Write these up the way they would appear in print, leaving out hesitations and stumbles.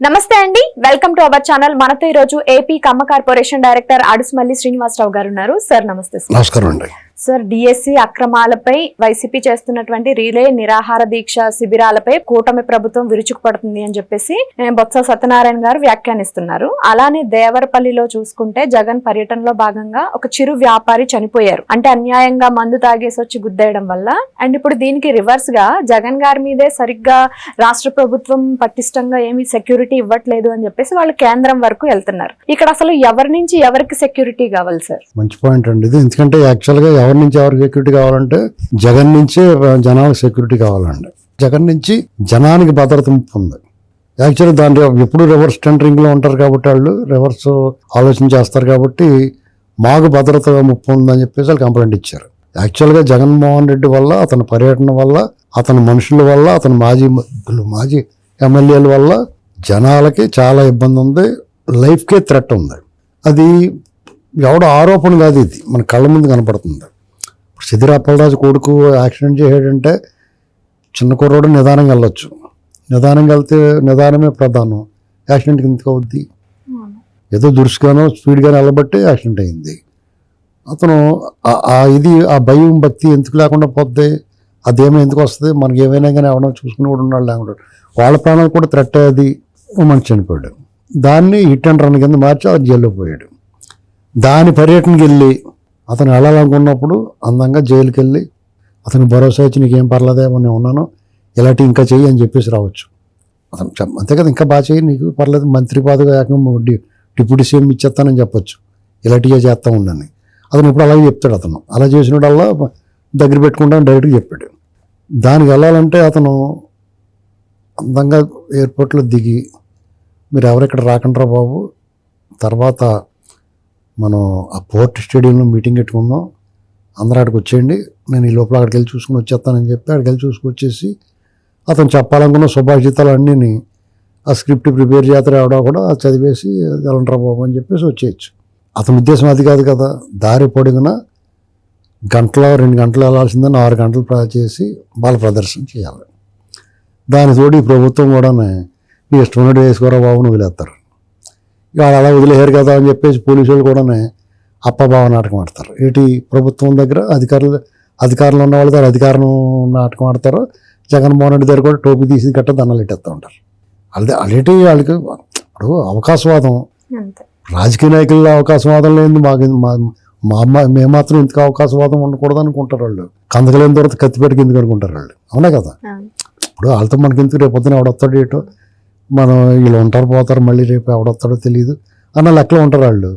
నమస్తే అండి, welcome to our channel. మనతో ఈ రోజు ఏపీ కమ్మ కార్పొరేషన్ డైరెక్టర్ అడుసుమల్లి శ్రీనివాసరావు గారు ఉన్నారు. సార్ నమస్తే. నమస్కారం అండి. సార్, డిఎస్సి అక్రమాలపై వైసీపీ చేస్తున్నటువంటి రిలే నిరాహార దీక్ష శిబిరాలపై కూటమి ప్రభుత్వం విరుచుకుపడుతుంది అని చెప్పేసి బొత్స సత్యనారాయణ గారు వ్యాఖ్యానిస్తున్నారు. అలానే దేవరపల్లిలో చూసుకుంటే జగన్ పర్యటనలో భాగంగా ఒక చిరు వ్యాపారి చనిపోయారు. అంటే అన్యాయంగా మందు తాగేసి వచ్చి గుద్దేయడం వల్ల. అండ్ ఇప్పుడు దీనికి రివర్స్ గా జగన్ గారి మీదే సరిగ్గా రాష్ట్ర ప్రభుత్వం పటిష్టంగా ఏమి సెక్యూరిటీ ఇవ్వట్లేదు అని చెప్పేసి వాళ్ళు కేంద్రం వరకు వెళ్తున్నారు. ఇక్కడ అసలు ఎవరి నుంచి ఎవరికి సెక్యూరిటీ కావాలి సార్? మంచి పాయింట్ అండి ఇది. ఎందుకంటే యాక్చువల్ గా ఎవరి నుంచి ఎవరికి సెక్యూరిటీ కావాలంటే జగన్ నుంచే జనాలకు సెక్యూరిటీ కావాలండి. జగన్ నుంచి జనానికి భద్రత ఉంది. యాక్చువల్గా దాంట్లో ఎప్పుడు రివర్స్ టెండరింగ్ లో ఉంటారు కాబట్టి వాళ్ళు రివర్స్ ఆలోచన చేస్తారు కాబట్టి మాకు భద్రత ముప్పు ఉందని చెప్పేసి వాళ్ళు కంప్లైంట్ ఇచ్చారు. యాక్చువల్గా జగన్మోహన్ రెడ్డి వల్ల, అతని పర్యటన వల్ల, అతని మనుషుల వల్ల, అతని మాజీ ఎమ్మెల్యేల వల్ల జనాలకి చాలా ఇబ్బంది ఉంది. లైఫ్కే థ్రెట్ ఉంది. అది ఎవడో ఆరోపణ కాదు, ఇది మన కళ్ళ ముందు కనపడుతుంది. సిద్దిర అప్పలరాజు కొడుకు యాక్సిడెంట్ చేసాడంటే చిన్న కుర్రోడు నిదానంగా వెళ్ళొచ్చు. నిదానంగా వెళ్తే నిదానమే ప్రధానం. యాక్సిడెంట్కి ఎందుకు అవుద్ది? ఏదో దురుసుగానో స్పీడ్గానో వెళ్ళబట్టి యాక్సిడెంట్ అయింది. అతను ఆ భయం భక్తి ఎందుకు లేకుండా పోద్ది? అదేమో ఎందుకు వస్తుంది? మనకి ఏమైనా కానీ ఎవడో చూసుకుని కూడా ఉన్నాడు లేకుండా వాళ్ళ ప్రాణాలు కూడా థ్రెట్ అయ్యేది. మనిషి చనిపోయాడు. దాన్ని హిట్ అండ్ రన్ కింద మార్చి అది జైల్లో పోయాడు. దాని పర్యటనకి వెళ్ళి అతను వెళ్ళాలనుకున్నప్పుడు అందంగా జైలుకి వెళ్ళి అతను భరోసా ఇచ్చి నీకేం పర్లేదేమో నేను ఉన్నాను, ఇలాంటి ఇంకా చెయ్యి అని చెప్పేసి రావచ్చు. అతను అంతే కదా, ఇంకా బాగా చెయ్యి, నీకు పర్లేదు, మంత్రి పదవి ఏకంగా డిప్యూటీ సీఎం ఇచ్చేస్తానని చెప్పొచ్చు, ఇలాంటిగా చేస్తా ఉండని. అతను ఇప్పుడు అలాగే చెప్తాడు. అతను అలా చేసినోడల్లా దగ్గర పెట్టుకుంటాను డైరెక్ట్గా చెప్పాడు. దానికి వెళ్ళాలంటే అతను అందంగా ఎయిర్పోర్ట్లో దిగి మీరు ఎవరెక్కడ రాకండ్రా బాబు, తర్వాత మనం ఆ పోర్ట్ స్టేడియంలో మీటింగ్ పెట్టుకుందాం, అందరూ అక్కడికి వచ్చేయండి, నేను ఈ లోపల అక్కడికి వెళ్ళి చూసుకుని వచ్చేస్తానని చెప్పి అక్కడికి వెళ్ళి చూసుకొచ్చేసి అతను చెప్పాలనుకున్న సుభాషితాలు అన్నీ ఆ స్క్రిప్ట్ ప్రిపేర్ చేస్తారు ఎవడో కూడా చదివేసి వెళ్ళండ్రా బాబు అని చెప్పేసి వచ్చేయచ్చు. అతని ఉద్దేశం అది కాదు కదా. దారి పొడిగిన గంటలో 2 గంటలు వెళ్ళాల్సిందని 6 గంటలు చేసి వాళ్ళ ప్రదర్శన చేయాలి. దాని తోడు ఈ ప్రభుత్వం కూడా నీ ఇష్టం ఉన్నట్టు వేసుకోరా బాబు నువ్వు వదిలేస్తారు. వాళ్ళు అలా వదిలేయారు కదా అని చెప్పేసి పోలీసు వాళ్ళు కూడా అప్పభావ నాటకం ఆడతారు. ఏంటి ప్రభుత్వం దగ్గర అధికారంలో ఉన్న వాళ్ళ దగ్గర అధికారం నాటకం ఆడతారు. జగన్మోహన్ రెడ్డి దగ్గర కూడా టోపీ తీసి గట్ట దండలు పెట్టేస్తూ ఉంటారు. వాళ్ళకి ఇప్పుడు అవకాశవాదం, రాజకీయ నాయకుల్లో అవకాశవాదం లేని మేము మాత్రం ఇంతకు అవకాశవాదం ఉండకూడదు అనుకుంటారు వాళ్ళు. కందకలేని తర్వాత కత్తిపెట్టుకు ఎందుకు అనుకుంటారు వాళ్ళు. అవునా కదా? ఇప్పుడు వాళ్ళతో మనకి ఎందుకు రేపు పొద్దున ఎవడొస్తాడు ఏటో, మనం వీళ్ళు ఉంటారు పోతారు, మళ్ళీ రేపు ఎవడొస్తాడో తెలియదు అన్న లెక్కలో ఉంటారు వాళ్ళు.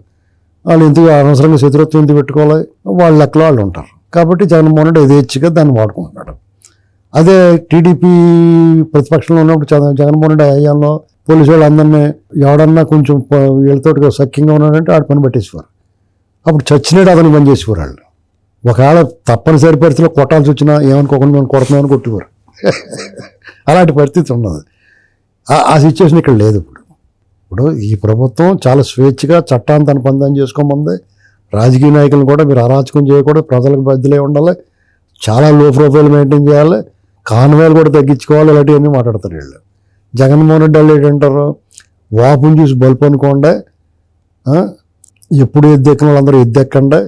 వాళ్ళు ఎందుకు అనవసరంగా శత్రుత్వం ఎందుకు పెట్టుకోవాలి, వాళ్ళ లెక్కలో వాళ్ళు ఉంటారు. కాబట్టి జగన్మోహన్ రెడ్డి యథేచ్ఛగా దాన్ని వాడుకుంటున్నాడు. అదే టీడీపీ ప్రతిపక్షంలో ఉన్నప్పుడు జగన్మోహన్ రెడ్డి హయాంలో పోలీసు వాళ్ళు అందరినీ ఎవడన్నా కొంచెం వీళ్ళతో సఖ్యంగా ఉన్నాడంటే ఆడ పని పెట్టేసేవారు. అప్పుడు చచ్చినాడు అతను పని చేసేవారు వాళ్ళు. ఒకవేళ తప్పనిసరి పరిస్థితిలో కొట్టాల్సి వచ్చినా ఏమనుకోకుండా మేము కొడుతున్నామని కొట్టేవారు. అలాంటి పరిస్థితి ఉన్నది. ఆ సిచ్యువేషన్ ఇక్కడ లేదు. ఇప్పుడు ఈ ప్రభుత్వం చాలా స్వేచ్ఛగా చట్టాన్ని తన పని చేసుకోమంది. రాజకీయ నాయకులను కూడా మీరు అరాచకం చేయకూడదు, ప్రజలకు బదిలీ ఉండాలి, చాలా లో ప్రొఫైల్ మెయింటైన్ చేయాలి, కాన్వాయ్లు కూడా తగ్గించుకోవాలి, ఇలాంటివన్నీ మాట్లాడతారు వీళ్ళు. జగన్మోహన్ రెడ్డి వాళ్ళు ఏంటంటారు, వాపుని చూసి బల్పు అనుకోండి, ఎప్పుడు ఎద్దెక్కిన వాళ్ళందరూ ఎద్దెక్కండి,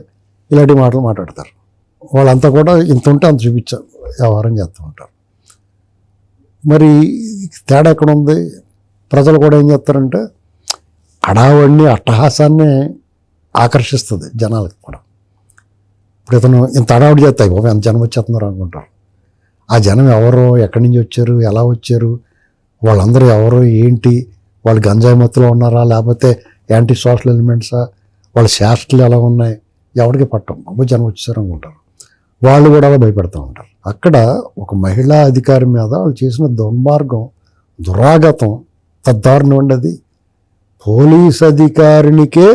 ఇలాంటి మాటలు మాట్లాడతారు. వాళ్ళంతా కూడా ఇంత ఉంటే అంత చూపించారు వ్యవహారం చేస్తూ ఉంటారు. మరి తేడా ఎక్కడ ఉంది? ప్రజలు కూడా ఏం చేస్తారంటే హడావడిని అట్టహాసాన్ని ఆకర్షిస్తుంది జనాలకు కూడా. ఇప్పుడు ఇతను ఇంత హడావుడి చేస్తాయి బాబు ఎంత జనం వచ్చేస్తున్నారు అనుకుంటారు. ఆ జనం ఎవరో, ఎక్కడి నుంచి వచ్చారు, ఎలా వచ్చారు, వాళ్ళందరూ ఎవరో, ఏంటి, వాళ్ళు గంజాయి మత్తులో ఉన్నారా లేకపోతే యాంటీ సోషల్ ఎలిమెంట్సా, వాళ్ళ శాస్త్రాలు ఎలా ఉన్నాయి, ఎవరికి పట్టం బాబు జనం వచ్చేసారు అనుకుంటారు. వాళ్ళు కూడా అలా భయపెడతా ఉంటారు. అక్కడ ఒక మహిళా అధికారి మీద వాళ్ళు చేసిన దుర్మార్గం, దురాగతం తద్దారుణం ఉండదు. పోలీస్ అధికారినికే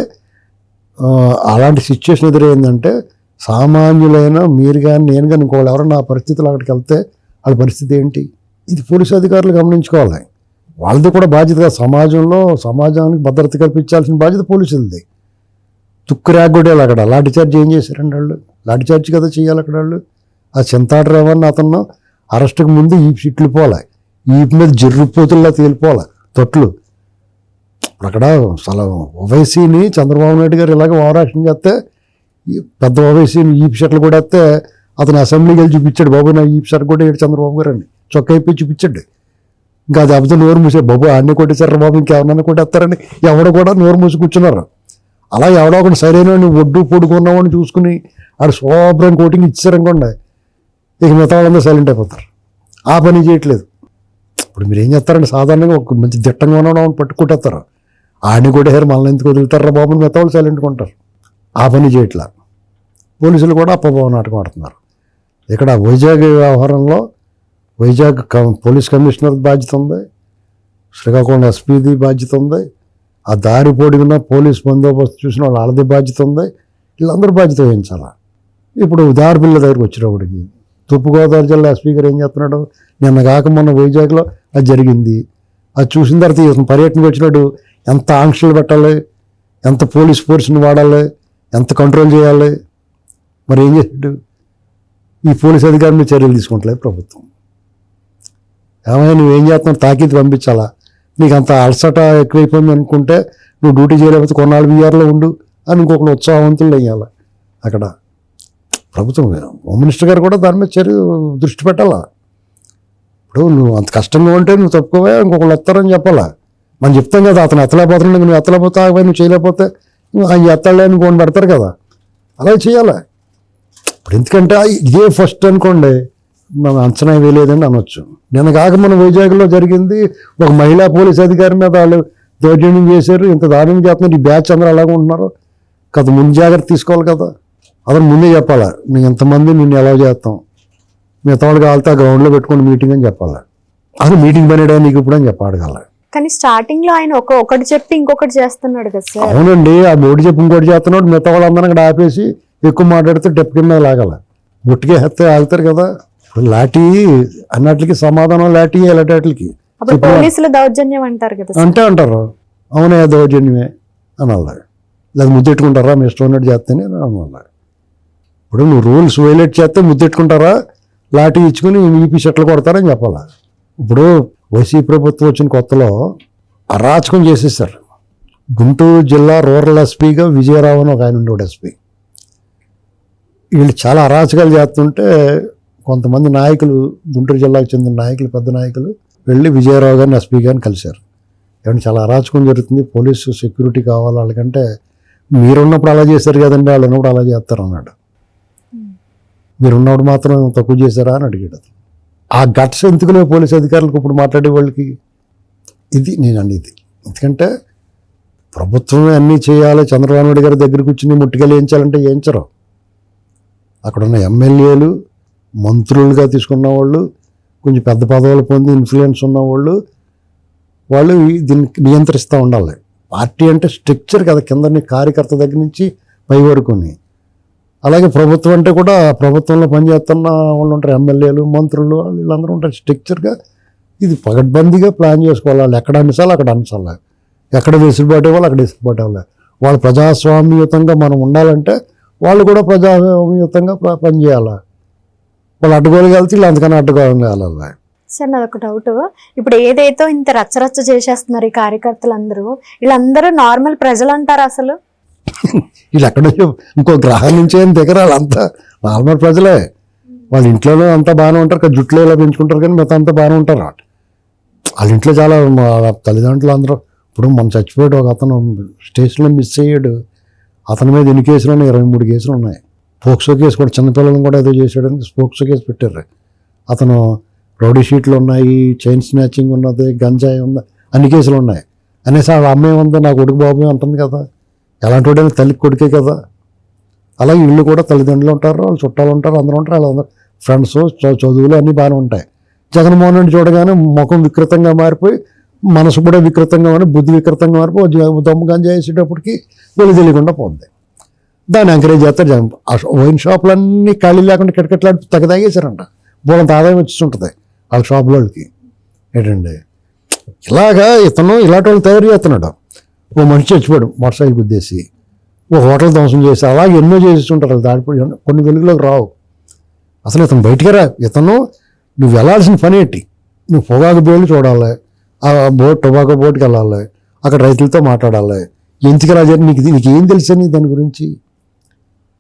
అలాంటి సిచ్యువేషన్ ఎదురైందంటే సామాన్యులైన మీరు కానీ నేను కానీ ఇంకోళ్ళు ఎవరైనా ఆ పరిస్థితులు అక్కడికి వెళ్తే వాళ్ళ పరిస్థితి ఏంటి? ఇది పోలీసు అధికారులు గమనించుకోవాలి. వాళ్ళది కూడా బాధ్యతగా సమాజానికి భద్రత కల్పించాల్సిన బాధ్యత పోలీసులది. తుక్కురాగొడేలు అక్కడ లాఠీ చార్జ్ ఏం చేశారండి వాళ్ళు? లాఠీ చార్జ్ కదా చేయాలి అక్కడ వాళ్ళు. ఆ చింతాడు రేవన్న అతను అరెస్టుకు ముందు ఈ సిట్లు పోలే, ఈ మీద జర్రుపోతుల్లా తేలిపోలే తొట్లు. అక్కడ అసలు ఓవైసీని చంద్రబాబు నాయుడు గారు ఇలాగ ఓవరాక్షన్ చేస్తే ఈ పెద్ద ఓవైసీని ఈపీ షర్ట్లు కూడా వస్తే అతను అసెంబ్లీకి వెళ్ళి చూపించాడు, బాబు నా ఈపీ షర్ట్ కూడా ఏడు చంద్రబాబు గారు అని చొక్కా అయిపోయి చూపించాడు. ఇంకా అది అబద్ధం నోరు మూసాడు, బాబు అన్నీ కొట్టేశారు బాబు ఇంకెవరన్నా కొట్టేస్తారని ఎవడ కూడా నోరు మూసి కూర్చున్నారు. అలా ఎవడో ఒకటి సరైన ఒడ్డు పొడుకున్నామని చూసుకుని ఆడు శోభ్రం కోటింగ్ ఇచ్చారనుకోండి, ఇక మిగతా వాళ్ళందరూ సైలెంట్ అయిపోతారు. ఆ పని చేయట్లేదు. ఇప్పుడు మీరు ఏం చేస్తారండి, సాధారణంగా ఒక మంచి దిట్టంగా ఉన్నాడు పట్టుకుంటేస్తారు, ఆడిని కొట్టేసారు మనల్ని ఎందుకు వదులుతారా బాబు, మిగతా వాళ్ళు సైలెంట్గా ఉంటారు. ఆ పని చేయట్లా. పోలీసులు కూడా అప్పబాబు నాటకం ఆడుతున్నారు. ఇక్కడ వైజాగ్ వ్యవహారంలో వైజాగ్ పోలీస్ కమిషనర్ బాధ్యత ఉంది, శ్రీకాకుళం ఎస్పీది బాధ్యత ఉంది, ఆ దారి పొడిగిన పోలీస్ బందోబస్తు చూసిన వాళ్ళది బాధ్యత ఉంది. వీళ్ళందరూ బాధ్యత వహించాలా. ఇప్పుడు దారి పిల్ల దగ్గరికి వచ్చినప్పటికి తూర్పుగోదావరి జిల్లా ఎస్పీ గారు ఏం చేస్తున్నాడు, నిన్న కాక మొన్న వైజాగ్లో అది జరిగింది. అది చూసిన తర్వాత ఇతను పర్యటనకు వచ్చినాడు, ఎంత ఆంక్షలు పెట్టాలి, ఎంత పోలీస్ ఫోర్స్ని వాడాలి, ఎంత కంట్రోల్ చేయాలి. మరి ఏం చేసాడు, ఈ పోలీస్ అధికారి మీద చర్యలు తీసుకుంటలేదు ప్రభుత్వం. ఏమైనా నువ్వేం చేస్తున్నావు, తాకీదు పంపించాలా, నీకు అంత అలసట ఎక్కువైపోయింది అనుకుంటే నువ్వు డ్యూటీ చేయలేకపోతే కొన్నాళ్ళు బీఆర్లో ఉండు అని ఇంకొకరు ఉత్సాహవంతులు వేయాలి. అక్కడ ప్రభుత్వం హోమ్ మినిస్టర్ గారు కూడా దాని మీద దృష్టి పెట్టాలా. ఇప్పుడు నువ్వు అంత కష్టంగా ఉంటే నువ్వు తప్పుకోవే ఇంకొకళ్ళు ఎత్తారని చెప్పాలా. మనం చెప్తాం కదా, అతను ఎత్తలేకపోతున్నాడు, నువ్వు ఎత్తలేకపోతే ఆగిపోయి నువ్వు చేయలేకపోతే ఆయన ఎత్తాలే అని కొన్ని పెడతారు కదా, అలా చేయాలి. ఇప్పుడు ఎందుకంటే ఇదే ఫస్ట్ అనుకోండి, మనం అంచనా వేయలేదని అనొచ్చు. నిన్న కాక మన వైజాగ్లో జరిగింది, ఒక మహిళా పోలీస్ అధికారి మీద వాళ్ళు దౌర్జన్యం చేశారు, ఇంత దారుణం చేస్తున్నారు, ఈ బ్యాచ్ అందరూ అలాగే ఉంటున్నారు కదా, ముందు జాగ్రత్త తీసుకోవాలి కదా. అతను ముందే చెప్పాలా, నేను ఎంతమంది నిన్ను ఎలా చేస్తాం, మిగతా వాళ్ళు కావాలితే ఆ గ్రౌండ్లో పెట్టుకుని మీటింగ్ అని చెప్పాలి. అసలు మీటింగ్ పనిడా నీకు ఇప్పుడు అని చెప్పాడగల. కానీ స్టార్టింగ్ లో ఆయన ఒకటి చెప్పి ఇంకొకటి చేస్తున్నాడు కదా సార్. అవునండి, ఆ బోర్డు చెప్పి ఇంకోటి చేస్తున్నాడు, మిగతా వాళ్ళందరూ అక్కడ ఆపేసి ఎక్కువ మాట్లాడితే డెప్ కింద లాగాల, ముట్టికే హత్య ఆగుతారు కదా. లాఠీ అన్నట్లకి సమాధానం లాఠీ ఎలాంటికి పోలీసులు దౌర్జన్యం అంటారు కదా అంటే అంటారు, అవునే దౌర్జన్యమే అనాలి, లేదా ముద్దెట్టుకుంటారా మీ ఇష్టం ఉన్నట్టు చేస్తేనే అనాలి. ఇప్పుడు నువ్వు రూల్స్ వైలేట్ చేస్తే ముద్దెట్టుకుంటారా, లాఠీ ఇచ్చుకుని ఈపీ షట్లు కొడతారని చెప్పాలా. ఇప్పుడు వైసీపీ ప్రభుత్వం వచ్చిన కొత్తలో అరాచకం చేసేసారు. గుంటూరు జిల్లా రూరల్ ఎస్పీగా విజయరావు అని ఒక ఆయన ఉండేవాడు ఎస్పీ. వీళ్ళు చాలా అరాచకాలు చేస్తుంటే కొంతమంది నాయకులు, గుంటూరు జిల్లాకు చెందిన నాయకులు, పెద్ద నాయకులు వెళ్ళి విజయరావు గారిని ఎస్పీ గారిని కలిశారు. ఏమంటే చాలా అరాచకం జరుగుతుంది, పోలీసు సెక్యూరిటీ కావాలి వాళ్ళకంటే, మీరున్నప్పుడు అలా చేశారు కదండి, వాళ్ళు ఉన్నప్పుడు అలా చేస్తారు అన్నాడు. మీరున్నప్పుడు మాత్రం తక్కువ చేశారా అని అడిగాడు. ఆ గట్స్ ఎందుకులే పోలీసు అధికారులకు ఇప్పుడు మాట్లాడే వాళ్ళకి. ఇది నేను అనేది, ఎందుకంటే ప్రభుత్వమే అన్నీ చేయాలి, చంద్రబాబు నాయుడు గారి దగ్గరికి వచ్చి ముట్టుకెళ్ళి వేయించాలంటే వేయించరు. అక్కడున్న ఎమ్మెల్యేలు, మంత్రులుగా తీసుకున్న వాళ్ళు, కొంచెం పెద్ద పదవులు పొంది ఇన్ఫ్లుయెన్స్ ఉన్నవాళ్ళు, వాళ్ళు దీన్ని నియంత్రిస్తూ ఉండాలి. పార్టీ అంటే స్ట్రక్చర్ కదా, కింద కార్యకర్త దగ్గర నుంచి పై వరకుని. అలాగే ప్రభుత్వం అంటే కూడా ప్రభుత్వంలో పనిచేస్తున్న వాళ్ళు ఉంటారు, ఎమ్మెల్యేలు, మంత్రులు, వీళ్ళందరూ ఉంటారు. స్ట్రక్చర్గా ఇది పగడ్బందీగా ప్లాన్ చేసుకోవాలి. వాళ్ళు ఎక్కడ అనిసాలి అక్కడ అనిసాలి, ఎక్కడ వెసులుబాటు ఇవ్వాలి అక్కడ వెసులుబాటు ఇవ్వాలి. వాళ్ళు ప్రజాస్వామ్యయుతంగా మనం ఉండాలంటే వాళ్ళు కూడా ప్రజాస్వామ్యయుతంగా పనిచేయాలి. వాళ్ళు అడ్డుకోగలిగితే వీళ్ళు అంతకన్నా అడ్డుకోగలగాలి. సార్ నాదొక డౌట్, ఇప్పుడు ఏదైతే ఇంత రచ్చరచ్చ చేసేస్తున్నారు ఈ కార్యకర్తలందరూ, వీళ్ళందరూ నార్మల్ ప్రజలు అంటారు అసలు? వీళ్ళు ఎక్కడ ఇంకో గ్రహం నుంచి ఏం దగ్గర, వాళ్ళంతా నార్మల్ ప్రజలే. వాళ్ళ ఇంట్లోనే అంతా బాగానే ఉంటారు, జుట్లో ఇలా పెంచుకుంటారు, కానీ మిగతా అంతా బాగానే ఉంటారు. వాళ్ళ ఇంట్లో చాలా తల్లిదండ్రులు అందరూ, ఇప్పుడు మనం చచ్చిపోయాడు ఒక అతను స్టేషన్లో మిస్ అయ్యాడు, అతని మీద ఎన్ని కేసులు ఉన్నాయి, 23 కేసులు ఉన్నాయి. పోక్సో కేసు కూడా, చిన్నపిల్లలను కూడా ఏదో చేసాడని పోక్సో కేసు పెట్టారు. అతను రౌడీ షీట్లు ఉన్నాయి, చైన్ స్నాచింగ్ ఉన్నది, గంజాయి ఉంది, అన్ని కేసులు ఉన్నాయి అనేసి వాళ్ళ అమ్మాయి ఉంది, నా కొడుకు బాబు అంటుంది కదా. ఎలాంటి వాడైనా తల్లికి కొడుకే కదా. అలాగే ఇళ్ళు కూడా తల్లిదండ్రులు ఉంటారు, వాళ్ళు చుట్టాలు ఉంటారు, అందరూ ఉంటారు, వాళ్ళందరూ ఫ్రెండ్స్, చదువులు అన్నీ బాగానే ఉంటాయి. జగన్మోహన్ రెడ్డి చూడగానే ముఖం వికృతంగా మారిపోయి, మనసు కూడా వికృతంగా మారి, బుద్ధి వికృతంగా మారిపోయి దమ్ము గంజాయి వేసేటప్పటికి వీళ్ళు తెలియకుండా పోద్ది. దాన్ని ఎంకరేజ్ చేస్తారు జగన్. ఆ వైన్ షాపులన్నీ ఖాళీ లేకుండా కిటకిటలాడి తగ్గదాగేశారంట. బోలంత ఆదాయం వచ్చేస్తుంటుంది వాళ్ళ షాపులకి. ఏంటండి ఇలాగా ఇతను ఇలాంటి వాళ్ళు తయారు చేస్తున్నాడు. ఓ మనిషి చచ్చిపోయాడు మోటార్ సైకిల్ గుద్దేసి, ఓ హోటల్ ధ్వంసం చేసి, అలాగే ఎన్నో చేస్తుంటారు. దాడిపోయి కొన్ని వెలుగులోకి రావు. అసలు ఇతను బయటికి రా. ఇతను నువ్వు వెళ్ళాల్సిన పని ఏంటి, నువ్వు పొగాకు బోర్డు చూడాలి, ఆ టొబాకో బోర్డుకి వెళ్ళాలి, అక్కడ రైతులతో మాట్లాడాలి. ఎందుకు రాజా నీకు ఏం తెలుసని దాని గురించి?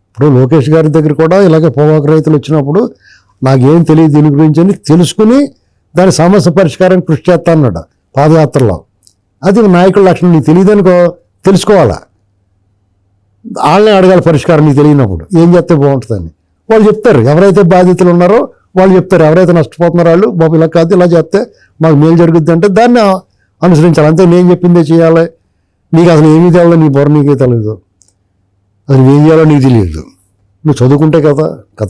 ఇప్పుడు లోకేష్ గారి దగ్గర కూడా ఇలాగే పొగాకు రైతులు వచ్చినప్పుడు నాకేం తెలియదు దీని గురించి అని తెలుసుకుని దాని సమస్య పరిష్కారానికి కృషి చేస్తా అన్నాడు పాదయాత్రలో. అది నాయకుల లక్షణం. నీకు తెలియదనుకో, తెలుసుకోవాలా, వాళ్ళనే అడగాలి పరిష్కారం. నీకు తెలియనప్పుడు ఏం చేస్తే బాగుంటుందని వాళ్ళు చెప్తారు. ఎవరైతే బాధితులు ఉన్నారో వాళ్ళు చెప్తారు. ఎవరైతే నష్టపోతున్నారో వాళ్ళు బాబు ఇలా కాదు ఇలా చేస్తే మాకు మేలు జరుగుద్ది అంటే దాన్ని అనుసరించాలి. అంతే, నేను చెప్పిందే చేయాలి. నీకు అసలు ఏమీ తెలియదు, నీ బొర నీకే తెలియదు, అసలు ఏం చేయాలో నీకు తెలియదు. నువ్వు చదువుకుంటే కదా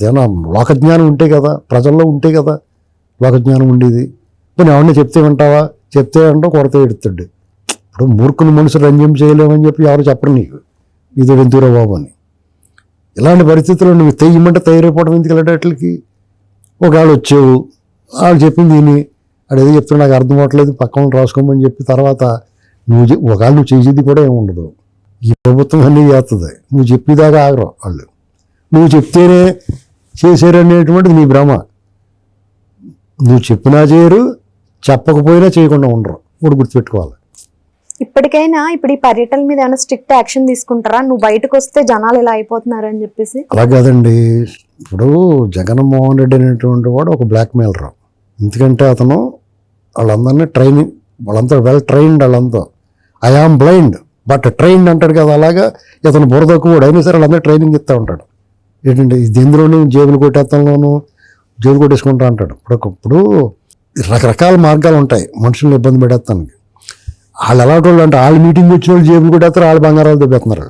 ఏమన్నా లోకజ్ఞానం ఉంటే కదా, ప్రజల్లో ఉంటే కదా లోకజ్ఞానం ఉండేది. ఇప్పుడు ఎవరిని చెప్తే వింటావా? చెప్తే అంటావు, కొరత ఎడుతాడు. ఇప్పుడు మూర్ఖుని మనుషులు రంజం చేయలేమని చెప్పి ఎవరు చెప్పరు నీకు, ఇది ఎందుకురా బాబు అని. ఇలాంటి పరిస్థితుల్లో నువ్వు తెయ్యమంటే తయారైపోవడం ఎందుకు వెళ్ళేటట్లకి? ఒకవేళ వచ్చావు, వాళ్ళు చెప్పింది దీన్ని అదేదో చెప్తున్నా నాకు అర్థం అవ్వట్లేదు పక్కన రాసుకోమని చెప్పి తర్వాత ఒకవేళ నువ్వు చేసేది కూడా ఏముండదు. ఈ ప్రభుత్వం అన్నీ చేస్తుంది, నువ్వు చెప్పేదాకా ఆగరు వాళ్ళు. నువ్వు చెప్తేనే చేశారనేటువంటిది నీ భ్రమ. నువ్వు చెప్పినా చేయరు, చెప్పకపోయినా చేయకుండా ఉండరు. ఇప్పుడు గుర్తుపెట్టుకోవాలి. ఇప్పటికైనా ఇప్పుడు ఈ పర్యటన మీద ఏమైనా స్ట్రిక్ట్ యాక్షన్ తీసుకుంటారా? నువ్వు బయటకు వస్తే జనాలు ఇలా అయిపోతున్నారు అని చెప్పేసి. అలా కాదండి. ఇప్పుడు జగన్మోహన్ రెడ్డి అనేటువంటి వాడు ఒక బ్లాక్మెయిలర్. ఎందుకంటే అతను వాళ్ళందరినీ ట్రైనింగ్, వాళ్ళంతా వెల్ ట్రైన్డ్, వాళ్ళంతా I am blind but trained అంటాడు కదా, అలాగా ఇతను బురదక్కువాడు అయినా సరే వాళ్ళందరూ ట్రైనింగ్ ఇస్తూ ఉంటాడు. ఏంటంటే ఇది ఎందులోనూ జేబులు కొట్టేస్తాలోనూ జేబులు కొట్టేసుకుంటా అంటాడు. ఇప్పుడు రకరకాల మార్గాలు ఉంటాయి మనుషుల్ని ఇబ్బంది పెట్టేస్తానికి. వాళ్ళు ఎలాంటి వాళ్ళు అంటే వాళ్ళ మీటింగ్ వచ్చిన వాళ్ళు జేబులు కొట్టేస్తారు, వాళ్ళ బంగారాలు దెబ్బేస్తున్నారు.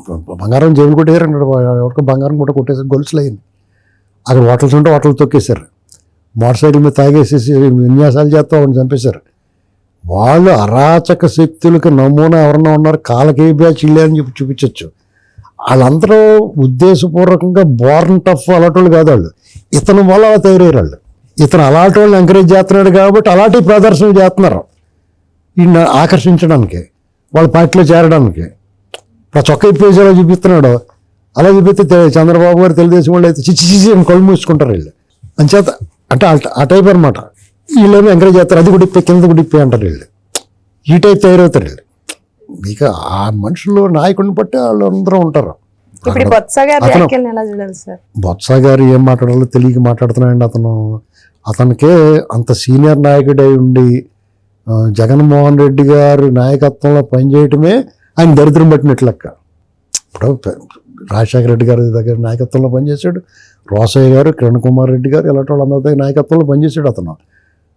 వాళ్ళు బంగారం జేబులు కొట్టేసారు అంటాడు. ఎవరికి బంగారం కూడా కొట్టేసారు, గొలుసులు అయింది. అక్కడ హోటల్స్ ఉంటే హోటల్ తొక్కేశారు, మోటార్ సైకిల్ మీద తాగేసేసి విన్యాసాలు చేస్తూ వాళ్ళని చంపేశారు. వాళ్ళు అరాచక శక్తులకు నమూనా ఎవరన్నా ఉన్నారు, కాళ్ళకి బ్యాచ్ ఇల్లే అని చెప్పి చూపించవచ్చు. వాళ్ళందరూ ఉద్దేశపూర్వకంగా బోర్న్ టఫ్ అలాంటి వాళ్ళు కాదు వాళ్ళు. ఇతను వల్ల అలా తయారయ్యారు వాళ్ళు. ఇతను అలాంటి వాళ్ళని ఎంకరేజ్ చేస్తున్నాడు కాబట్టి అలాంటి ప్రదర్శన చేస్తున్నారు ఈయన ఆకర్షించడానికి, వాళ్ళ పార్టీలో చేరడానికి. ఇప్పుడు చొక్క ఇప్పేసి అలా చూపిస్తున్నాడు. అలా చూపిస్తే చంద్రబాబు గారు తెలుగుదేశం వాళ్ళు అయితే చిచ్చి అని కళ్ళు మూసుకుంటారు వీళ్ళు. అంచేత అంటే ఆ టైప్ అనమాట. వీళ్ళేమో ఎంకరేజ్ చేస్తారు, అది కూడా ఇప్పే కింద కూడా ఇప్పే అంటారు వీళ్ళు. ఈ టైప్ తయారవుతారు వీళ్ళు. ఇక ఆ మనుషులు నాయకుడిని బట్టి వాళ్ళు అందరూ ఉంటారు. బొత్స గారు ఏం మాట్లాడాలో తెలియక మాట్లాడుతున్నాయండి. అతనికే అంత సీనియర్ నాయకుడై ఉండి జగన్మోహన్ రెడ్డి గారు నాయకత్వంలో పనిచేయటమే ఆయన దరిద్రం పట్టినట్లు లెక్క. ఇప్పుడు రాజశేఖర రెడ్డి గారి దగ్గర నాయకత్వంలో పనిచేశాడు, రోసయ్య గారు, కిరణ్ కుమార్ రెడ్డి గారు ఇలాంటి వాళ్ళందరి దగ్గర నాయకత్వంలో పనిచేశాడు.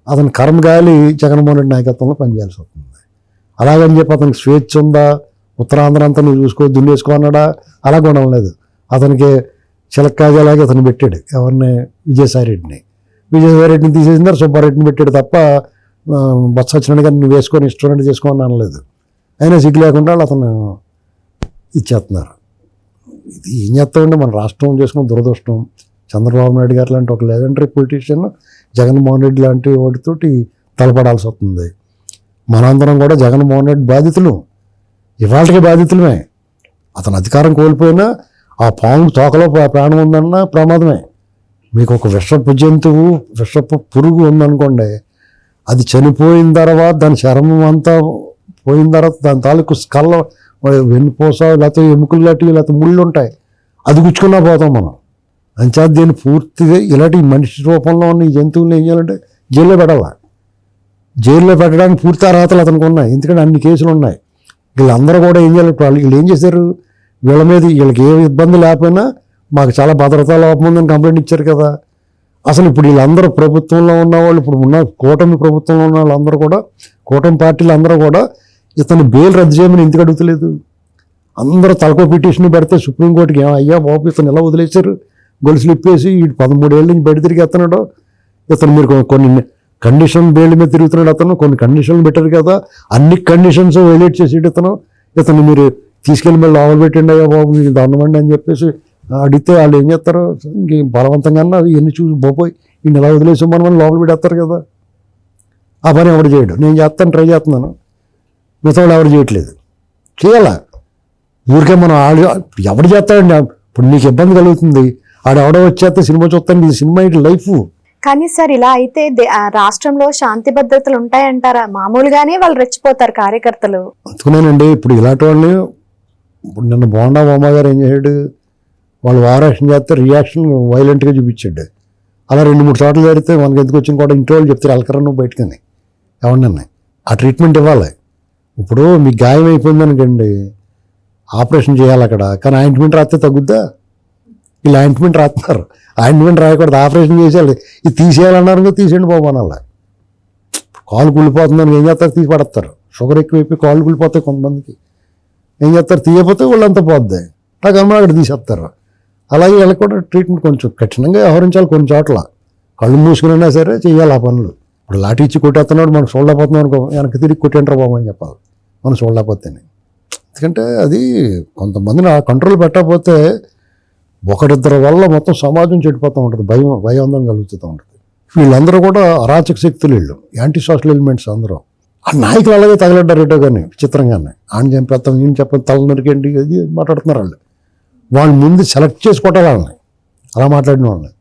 అతను కర్మగాలి జగన్మోహన్ రెడ్డి నాయకత్వంలో పనిచేయాల్సి వస్తుంది. అలాగని చెప్పి అతనికి స్వేచ్ఛ ఉందా, ఉత్తరాంధ్ర అంతా నువ్వు చూసుకో దున్నేసుకో అన్నాడా? అలా కూడా లేదు. అతనికి చిలక్కాజలాగే అతను పెట్టాడు. ఎవరిని? విజయసాయిరెడ్డిని తీసేసిన తర్వాత సుబ్బారెడ్డిని పెట్టాడు తప్ప బొత్స సత్యనారాయణ గారిని నువ్వు వేసుకొని ఇష్టం చేసుకోని అనలేదు. అయినా సిగ్గు లేకుండా వాళ్ళు అతను ఇచ్చేస్తున్నారు. ఇది ఏం చేస్తామంటే మన రాష్ట్రం చేసుకున్న దురదృష్టం. చంద్రబాబు నాయుడు గారు లాంటి ఒక లెజెండరీ పొలిటీషియన్ జగన్మోహన్ రెడ్డి లాంటి వాటితోటి తలపడాల్సి వస్తుంది. మనందరం కూడా జగన్మోహన్ రెడ్డి బాధితులు, ఇవాళకి బాధితులమే. అతను అధికారం కోల్పోయినా ఆ పాము తోకలో ప్రాణం ఉందన్న ప్రమాదమే. మీకు ఒక విషపు జంతువు, విషపు పురుగు ఉందనుకోండి, అది చనిపోయిన తర్వాత దాని చర్మం అంతా పోయిన తర్వాత దాని తాలూకు స్కల్ల వెన్నుపూస లేకపోతే ఎముకలు లాంటివి లేకపోతే ముళ్ళు ఉంటాయి, అది గుచ్చుకున్నా పోతాం మనం. అంచేత దీన్ని పూర్తిగా ఇలాంటి మనిషి రూపంలో ఉన్న ఈ జంతువులను ఏం చేయాలంటే జైల్లో పెట్టాలి. జైల్లో పెట్టడానికి పూర్తి అర్హతలు అతనికి ఉన్నాయి, ఎందుకంటే అన్ని కేసులు ఉన్నాయి. వీళ్ళందరూ కూడా ఏం చేయాలి? వీళ్ళు ఏం చేశారు? వీళ్ళ మీద వీళ్ళకి ఏ ఇబ్బంది లేకపోయినా మాకు చాలా భద్రతా లోపం ఉందని కంప్లైంట్ ఇచ్చారు కదా. అసలు ఇప్పుడు వీళ్ళందరూ ప్రభుత్వంలో ఉన్నవాళ్ళు, ఇప్పుడు ఉన్న కూటమి ప్రభుత్వంలో ఉన్న వాళ్ళందరూ కూడా, కూటమి పార్టీలు అందరూ కూడా ఇతను బెయిల్ రద్దు చేయమని ఎందుకు అడుగుతలేదు? అందరూ తలకో పిటిషన్ పెడితే సుప్రీంకోర్టుకి అయ్యా బాబు ఇతను ఎలా వదిలేశారు, గొలుసులు ఇప్పేసి ఈ 13 ఏళ్ళ నుంచి బయట తిరిగి ఎత్తనాడు, ఇతను మీరు కొన్ని కండిషన్ బెయిల్ మీద తిరుగుతున్నాడు, అతను కొన్ని కండిషన్లు పెట్టారు కదా, అన్ని కండిషన్స్ వైలేట్ చేసేటి ఇతను మీరు తీసుకెళ్ళి మళ్ళీ లోపల పెట్టండి అయ్యా బాబు మీకు దండమండి అని చెప్పేసి అడిగితే వాళ్ళు ఏం చేస్తారు? ఇంక బలవంతంగా ఇవన్నీ చూసి పోయి ఈయన ఎలా వదిలేసాం మనం లోపల పెట్టేస్తారు కదా. ఆ పని ఎవరు చేయడు. నేను చేస్తాను, ట్రై చేస్తున్నాను, మిగతా వాళ్ళు ఎవరు చేయట్లేదు. చేయాలా? ఊరికే మనం ఎవడు చేస్తాడండి? ఇప్పుడు నీకు ఇబ్బంది కలుగుతుంది, ఆడెవడో వచ్చేస్తే సినిమా చూస్తాను, ఇది సినిమా ఇటు లైఫ్, కానీ సార్ ఇలా అయితే రాష్ట్రంలో శాంతి భద్రతలు ఉంటాయంటారా? మామూలుగానే వాళ్ళు రెచ్చిపోతారు కార్యకర్తలు. అందుకునేనండి ఇప్పుడు ఇలాంటి వాళ్ళని ఇప్పుడు నిన్న బోండా బొమ్మ గారు ఏం చేశాడు, వాళ్ళు వారాక్షన్ చేస్తే రియాక్షన్ వైలెంట్గా చూపించాడు. అలా 2-3 చోట్ల జరిగితే మనకి ఎందుకు వచ్చిన కూడా ఇంట్లో వాళ్ళు చెప్తారు వెళ్ళకరా నువ్వు బయటకని ఎవరినన్నా ఆ ట్రీట్మెంట్ ఇవ్వాలి. ఇప్పుడు మీకు గాయం అయిపోయింది అనుకోండి, ఆపరేషన్ చేయాలి అక్కడ, కానీ ఆయింట్మెంట్ రాస్తే తగ్గుద్దా? వీళ్ళు ఆయింట్మెంట్ రాస్తున్నారు, ఆయింట్మెంట్ రాయకూడదు, ఆపరేషన్ చేసేయాలి. ఇది తీసేయాలన్నారు, తీసేయండి బాబు అనాలి. కాలు కూలిపోతుందని ఏం చేస్తారు, తీసి పడతారు. షుగర్ ఎక్కువైపోయి కాళ్ళు కూలిపోతాయి కొంతమందికి, ఏం చేస్తారు, తీయకపోతే వాళ్ళంతా పోద్ది, నాకు అమ్మ అక్కడ తీసేస్తారు. అలాగే వీళ్ళకి కూడా ట్రీట్మెంట్ కొంచెం కఠినంగా వ్యవహరించాలి. కొన్ని చోట్ల కళ్ళు మూసుకునైనా సరే చేయాలి ఆ పనులు. ఇప్పుడు లాఠీ ఇచ్చి కొట్టేస్తున్నాడు, మనం చూడలేకపోతున్నాం అనుకో, వెనక్కి తిరిగి కొట్టేంటారు బాబు అని చెప్పాలి మనం చూడలేకపోతేనే. ఎందుకంటే అది కొంతమందిని ఆ కంట్రోల్ పెట్టకపోతే ఒకరిద్దరి వల్ల మొత్తం సమాజం చెడిపోతూ ఉంటుంది, భయాందోళన కలుగుతూ ఉంటుంది. వీళ్ళందరూ కూడా అరాచక శక్తులు, వీళ్ళు యాంటీ సోషల్ ఎలిమెంట్స్ అందరూ. ఆ నాయకులు అలాగే తగలడ్డారు ఏటో కానీ విచిత్రంగానే, ఆయన చంపేస్తాం ఈయన చెప్పండి తల నరికేంటి అది మాట్లాడుతున్నారు వాళ్ళు. వాళ్ళు ముందు సెలెక్ట్ చేసి కొట్టాలి వాళ్ళని, అలా మాట్లాడిన వాళ్ళని.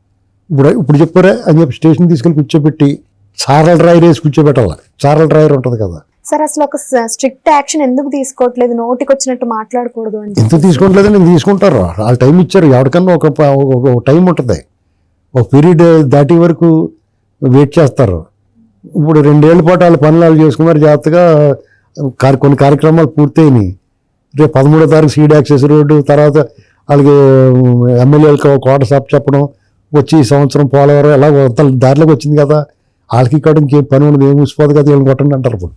ఇప్పుడు చెప్పారే అని చెప్పి స్టేషన్ తీసుకెళ్ళి కూర్చోబెట్టి చారల డ్రైవర్ వేసి కూర్చోబెట్టాలి. చారల డ్రైవర్ ఉంటుంది కదా సార్, అసలు ఒక స్ట్రిక్ట్ యాక్షన్ ఎందుకు తీసుకోవట్లేదు? నోటికి వచ్చినట్టు మాట్లాడకూడదు అని ఎందుకు తీసుకోవట్లేదు? నేను తీసుకుంటారు, వాళ్ళు టైం ఇచ్చారు. ఎవరికన్నా ఒక టైం ఉంటుంది, ఒక పీరియడ్ దాటి వరకు వెయిట్ చేస్తారు. ఇప్పుడు 2 ఏళ్ల పాటు వాళ్ళ పనులు వాళ్ళు చేసుకున్నారు జాగ్రత్తగా, కొన్ని కార్యక్రమాలు పూర్తయినాయి. రేపు 13వ తారీఖు సీడ్ యాక్సెస్ రోడ్డు, తర్వాత వాళ్ళకి ఎమ్మెల్యేలకు క్వార్టర్స్ అప్ చెప్పడం, వచ్చి ఈ సంవత్సరం పోలవరం ఎలా దారిలోకి వచ్చింది కదా, వాళ్ళకి ఇక్కడ ఇంకేం పని ఉండదు, ఏం మూసిపోదు కదా, వీళ్ళని కొట్టండి అంటారు. ఇప్పుడు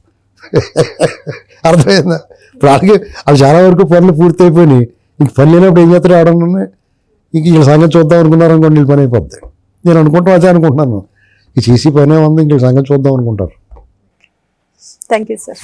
అర్థమైందా? ఇప్పుడు వాళ్ళకి వాళ్ళు చాలా వరకు పనులు పూర్తి అయిపోయినాయి. ఇంక పని లేనప్పుడు ఏం చేస్తారు ఆడన్నా, ఇంక వీళ్ళ సంగతి చూద్దాం అనుకున్నారు అనుకోండి, వీళ్ళు పని అయిపోద్ది. నేను అనుకుంటాం అదే అనుకుంటున్నాను, ఈ చేసి పనే ఉంది, ఇంక సంగతి చూద్దాం అనుకుంటారు. Thank you sir.